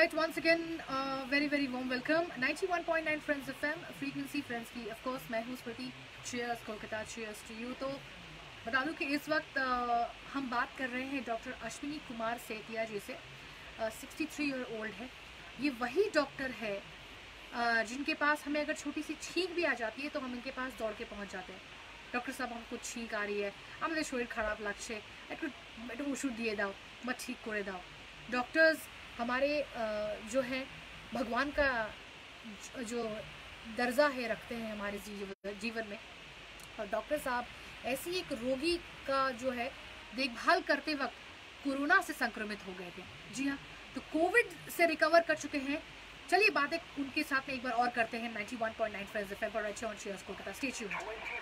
Alright, once again, very warm welcome. 91.9 Friends FM, frequency friends की. Of course मैं हूँ Smriti. Cheers Kolkata, cheers to you. तो बता दूँ कि इस वक्त हम बात कर रहे हैं डॉक्टर अश्विनी कुमार सेतिया जी से. 63 ईयर ओल्ड है. ये वही डॉक्टर है जिनके पास हमें अगर छोटी सी छींक भी आ जाती है तो हम इनके पास दौड़ के पहुँच जाते हैं. डॉक्टर साहब हमको छींक आ रही है, আমাদের শরীর খারাপ লাগছে, একটু ওষুধ দিয়ে দাও বা ঠিক করে দাও. डॉक्टर्स हमारे जो है भगवान का जो दर्जा है रखते हैं हमारे जीवन में. और डॉक्टर साहब ऐसी एक रोगी का जो है देखभाल करते वक्त कोरोना से संक्रमित हो गए थे. जी हाँ, तो कोविड से रिकवर कर चुके हैं. चलिए बातें उनके साथ में एक बार और करते हैं. 91.9 फ्रेंड्स एफएम पर अच्छे और cheers Kolkata. Stay tuned.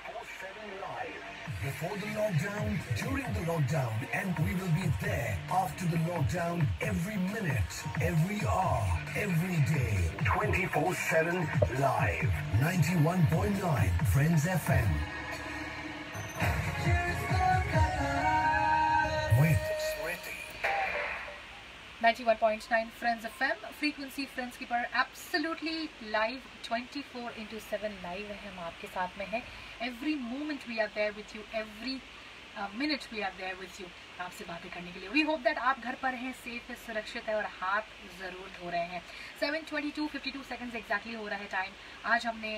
24/7 live. Before the lockdown, during the lockdown, and we will be there after the lockdown every minute, every hour, every day. 24/7 live. 91.9 Friends FM. With Smriti. 91.9 Friends FM, frequency friends की पर absolutely live 24/7 live है. हम आपके साथ में हैं. Every moment we are there with you, every minute we are there with you, आपसे बातें करने के लिए. वी होप दैट आप घर पर हैं, सेफ है, सुरक्षित है और हाथ ज़रूर धो रहे हैं. 7:22:52 सेकंड्स एग्जैक्टली हो रहा है टाइम. आज हमने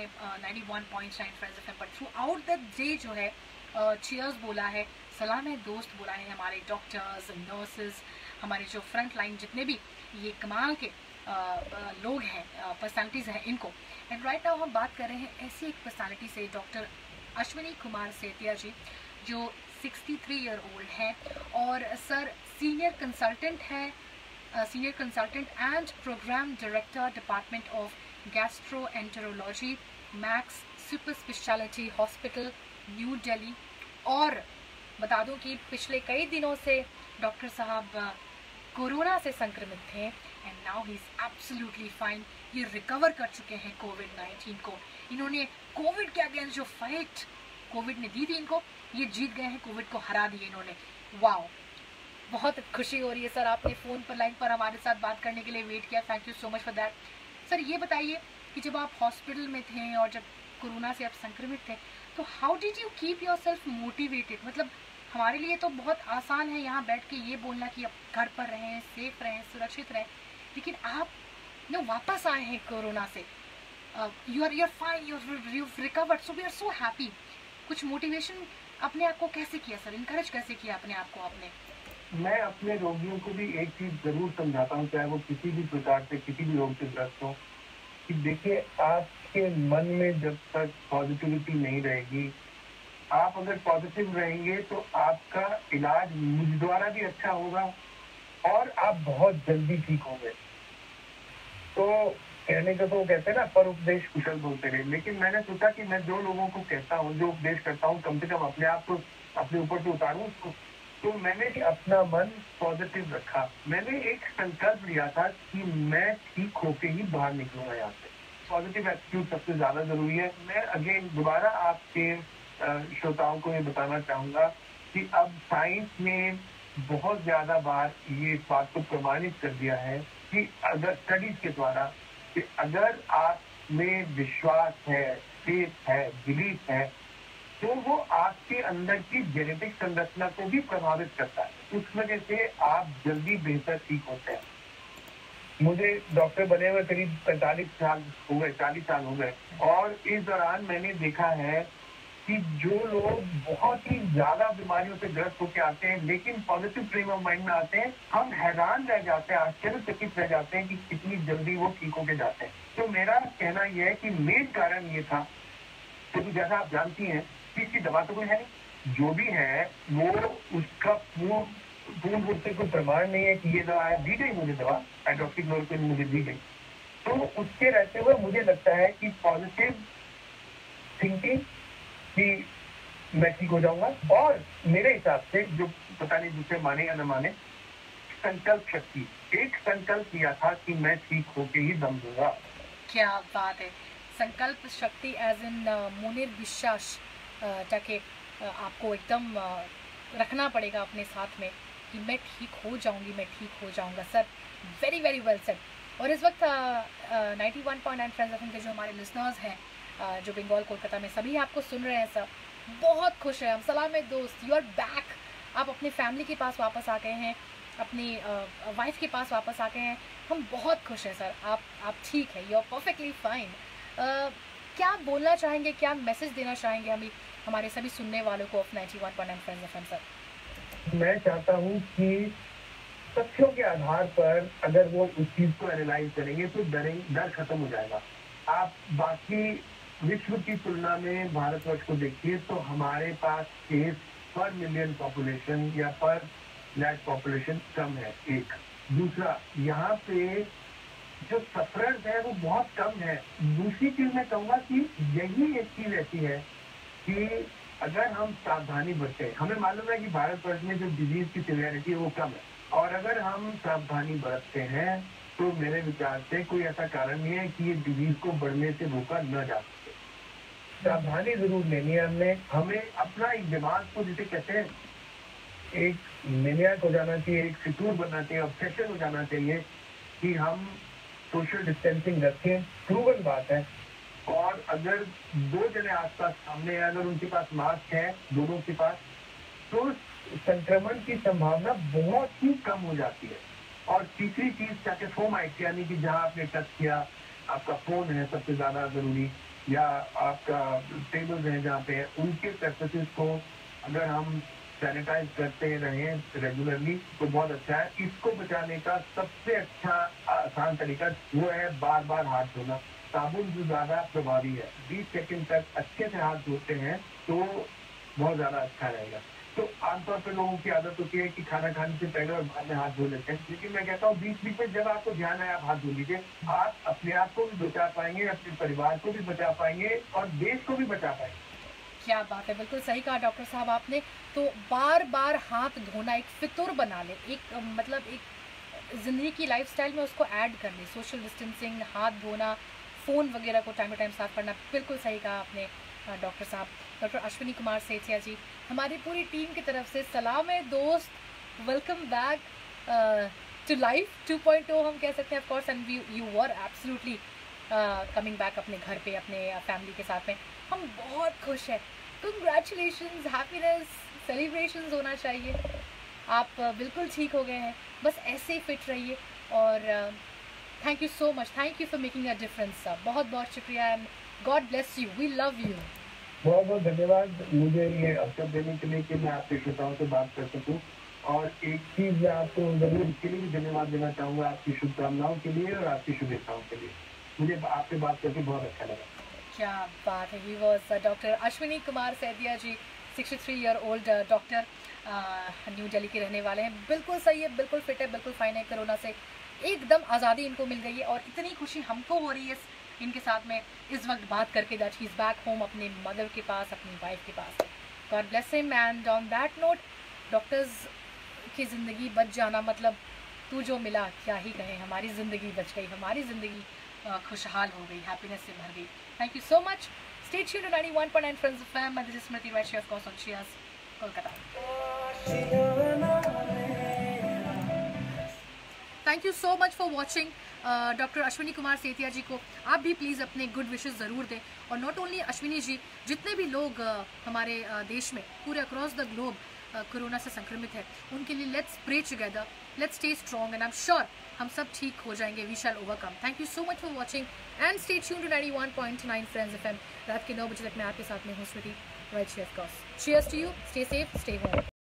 91.9 फ्रेंड्स एफएम पर थ्रू आउट द डे जो है चीयर्स बोला है, सलाम है दोस्त बोला है. हमारे डॉक्टर्स, नर्सेज, हमारे जो फ्रंट लाइन जितने भी ये कमाल के लोग हैं, पर्सनालिटीज़ हैं इनको. एंड राइट नाउ हम बात कर रहे हैं ऐसी एक पर्सनालिटी से, डॉक्टर अश्विनी कुमार सेतिया जी, जो 63 ईयर ओल्ड हैं और सर सीनियर कंसल्टेंट हैं, senior consultant and programme director, department of gastroenterology, Max super speciality hospital, New Delhi. और बता दूं कि पिछले कई दिनों से डॉक्टर साहब कोरोना से संक्रमित थे and now he is absolutely fine. ये रिकवर कर चुके हैं कोविड-19 को. इन्होंने कोविड के अगेंस्ट जो फाइट कोविड ने दी थी इनको, ये जीत गए हैं, कोविड को हरा दिए इन्होंने. वाओ, बहुत खुशी हो रही है सर. आपने फ़ोन पर लाइन पर हमारे साथ बात करने के लिए वेट किया. Thank you so much for that. Sir ये बताइए कि जब आप हॉस्पिटल में थे और जब कोरोना से आप संक्रमित थे, तो how did you keep your self motivated? मतलब हमारे लिए तो बहुत आसान है यहाँ बैठ के ये बोलना कि आप घर पर रहें, सेफ रहें, सुरक्षित रहें, लेकिन आप वापस आए हैं कोरोना से. You are fine, you recovered, so we are so happy. कुछ मोटिवेशन अपने आप को कैसे किया सर, इनकरेज कैसे किया अपने आप को आपने? मैं अपने रोगियों को भी एक चीज जरूर समझाता हूँ, चाहे वो किसी भी प्रकार से किसी भी रोग से ग्रस्त हो, कि देखिए आपके मन में जब तक पॉजिटिविटी नहीं रहेगी, आप अगर पॉजिटिव रहेंगे तो आपका इलाज मुझ द्वारा भी अच्छा होगा और आप बहुत जल्दी ठीक होंगे. तो कहने का तो कहते हैं ना, पर उपदेश कुशल बोलते रहे. लेकिन मैंने सोचा कि मैं जो लोगों को कहता हूँ, जो उपदेश करता हूँ, कम से कम अपने आप को अपने ऊपर से उतारूँ. तो मैंने अपना मन पॉजिटिव रखा. मैंने एक संकल्प लिया था कि मैं ठीक होके ही बाहर निकलूंगा यहाँ से. पॉजिटिव एटीट्यूड सबसे ज्यादा जरूरी है. मैं अगेन दोबारा आपके श्रोताओं को ये बताना चाहूंगा कि अब साइंस ने बहुत ज्यादा बार ये बात को प्रमाणित कर दिया है कि अगर स्टडीज के द्वारा, कि अगर आप में विश्वास है, फेथ है, बिलीफ है, तो वो आपके अंदर की जेनेटिक संरचना को भी प्रभावित करता है. उस वजह से आप जल्दी बेहतर ठीक होते हैं. मुझे डॉक्टर बने हुए करीब 45 साल हो गए, 40 साल हो गए, और इस दौरान मैंने देखा है कि जो लोग बहुत ही ज्यादा बीमारियों से ग्रस्त होकर आते हैं लेकिन पॉजिटिव फ्रेम ऑफ माइंड में आते हैं, हम हैरान रह जाते हैं, आश्चर्यचकित रह जाते हैं कि कितनी जल्दी वो ठीक होके जाते हैं. तो मेरा कहना यह है कि मेन कारण ये था, क्योंकि जैसा आप जानती हैं कि इसकी दवा तो कोई है नहीं, जो भी है वो उसका पूर्ण रूप से कोई प्रमाण नहीं है कि ये दवा है. दी गई मुझे दवा, हाइड्रोक्सीक्लोरोक्विन मुझे दी गई, तो उसके रहते हुए मुझे लगता है कि पॉजिटिव थिंकिंग कि मैं ठीक हो जाऊंगा. और मेरे हिसाब से, जो पता नहीं दूसरे माने या न माने, संकल्प शक्ति. एक संकल्प किया था कि मैं ठीक होके ही दम दूंगा. क्या बात है. संकल्प शक्ति एज इन मुनिर विश्वास ताकि आपको एकदम रखना पड़ेगा अपने साथ में कि मैं ठीक हो जाऊंगी, मैं ठीक हो जाऊंगा. Sir very well said. और इस वक्त 91.9 फ्रेंड्स एफएम के जो हमारे लिसनर्स हैं जो बंगाल कोलकाता में सभी आपको सुन रहे हैं सर, बहुत खुश हैं हम। सलाम है दोस्त, यू आर बैक। आप अपनी फैमिली के पास वापस आ गए हैं, अपनी वाइफ के पास वापस आ गए हैं। हम बहुत खुश हैं सर, आप ठीक है, यू आर परफेक्टली फाइन। क्या बोलना चाहेंगे, क्या मैसेज देना चाहेंगे हमारे सभी सुनने वालों को ऑफ 91.9 फ्रेंड्स एफएम सर? मैं चाहता हूँ कि तथ्यों के आधार पर अगर वो उस चीज को एनालाइज करेंगे तो डर खत्म हो जाएगा। आप बाकी विश्व की तुलना में भारतवर्ष को देखिए तो हमारे पास केस पर मिलियन पॉपुलेशन या पर लैख पॉपुलेशन कम है, एक। दूसरा, यहाँ पे जो सफरर्स है वो बहुत कम है। दूसरी चीज मैं कहूँगा कि यही एक चीज ऐसी है कि अगर हम सावधानी बरतें, हमें मालूम है कि भारतवर्ष में जो डिजीज की सिवियरिटी है वो कम है, और अगर हम सावधानी बरतते हैं तो मेरे विचार से कोई ऐसा कारण नहीं है कि ये डिजीज को बढ़ने से रोका न जा सके। सावधानी जरूर लेनी है हमें अपना एक दिमाग को, जिसे कहते हैं, एक मैनियाक हो जाना चाहिए, एक फितूर बनना चाहिए, ऑब्सेशन हो जाना चाहिए कि हम सोशल डिस्टेंसिंग रखें। प्रूवन बात है। और अगर दो जने आसपास सामने हैं, अगर उनके पास मास्क है दोनों के पास, तो संक्रमण की संभावना बहुत ही कम हो जाती है। और तीसरी चीज चाहे फोमाइट, यानी कि जहां आपने टच किया, आपका फोन है सबसे ज्यादा जरूरी, या आपका टेबल्स है जहाँ पे, उनके सर्फेसेस को अगर हम सैनिटाइज करते रहें रेगुलरली तो बहुत अच्छा है। इसको बचाने का सबसे अच्छा आसान तरीका वो है बार बार हाथ धोना। साबुन जो ज्यादा प्रभावी है, 20 सेकंड तक अच्छे से हाथ धोते हैं तो बहुत ज्यादा अच्छा रहेगा। तो आमतौर पर लोगों की आदत होती है कि खाना खाने से पहले और बाद में हाथ धो लेते हैं, लेकिन मैं कहता हूँ बीच बीच में जब आपको ध्यान आए आप हाथ धो लीजिए। आप अपने आप को भी बचा पाएंगे, अपने परिवार को भी बचा पाएंगे और देश को भी बचा पाएंगे। क्या बात है, बिल्कुल सही कहा डॉक्टर साहब आपने। तो बार बार हाथ धोना एक फितूर बना ले, एक मतलब एक ज़िंदगी की लाइफस्टाइल में उसको ऐड कर ले। सोशल डिस्टेंसिंग, हाथ धोना, फ़ोन वगैरह को टाइम टू टाइम साफ करना, बिल्कुल सही कहा आपने डॉक्टर साहब। डॉक्टर अश्विनी कुमार सेठिया जी, हमारी पूरी टीम की तरफ से सलाम है दोस्त, वेलकम बैक टू लाइफ 2.0 हम कह सकते हैं of course, and you were absolutely coming back अपने घर पे अपने फैमिली के साथ में। हम बहुत खुश हैं, कंग्रेचुलेशंस, हैप्पीनेस, सेलिब्रेशंस होना चाहिए। आप बिल्कुल ठीक हो गए हैं, बस ऐसे ही फिट रहिए। और thank you so much, thank you for making a difference. बहुत बहुत शुक्रिया and God bless you, we love you. बहुत बहुत धन्यवाद मुझे ये अवसर देने के लिए कि मैं आपके श्रोताओं से बात कर सकूं। और एक चीज मैं आपको जरूर इसके लिए भी धन्यवाद देना चाहूँगा, आपकी शुभकामनाओं के लिए और आपकी शुभेच्छाओं के लिए। मुझे आपसे बात करके बहुत अच्छा लगा। क्या बात है। He was doctor Ashwini Kumar Sethia ji, 63 year old doctor, New Delhi के रहने वाले हैं। बिल्कुल सही है, बिल्कुल फिट है, बिल्कुल फाइन है। कोरोना से एकदम आज़ादी इनको मिल गई है और इतनी खुशी हमको हो रही है इनके साथ में इस वक्त बात करके that he is back home अपने मदर के पास, अपनी वाइफ के पास। God bless him. And on that note, doctors की ज़िंदगी बच जाना मतलब तू जो मिला क्या ही कहें, हमारी ज़िंदगी बच गई, हमारी ज़िंदगी खुशहाल हो गई, हैप्पीनेस से भर गई। Thank you so much. Stay tuned to 91.9 friends FM and this is Smriti Vaishya of course on Cheers Kolkata. Thank you so much for watching. Doctor Ashwini Kumar Sethia ji को आप भी प्लीज़ अपने गुड विशेस ज़रूर दें। और नॉट ओनली अश्विनी जी, जितने भी लोग हमारे देश में पूरे अक्रॉस द ग्लोब कोरोना से संक्रमित है, उनके लिए let's pray together, let's stay strong and I am sure हम सब ठीक हो जाएंगे। We shall overcome. Thank you so much for watching and stay tuned to 91.9 friends FM. रात के 9 बजे तक मैं आपके साथ में हूँ स्मृति, राइट शेफ कॉस। Cheers to you, stay safe, stay home.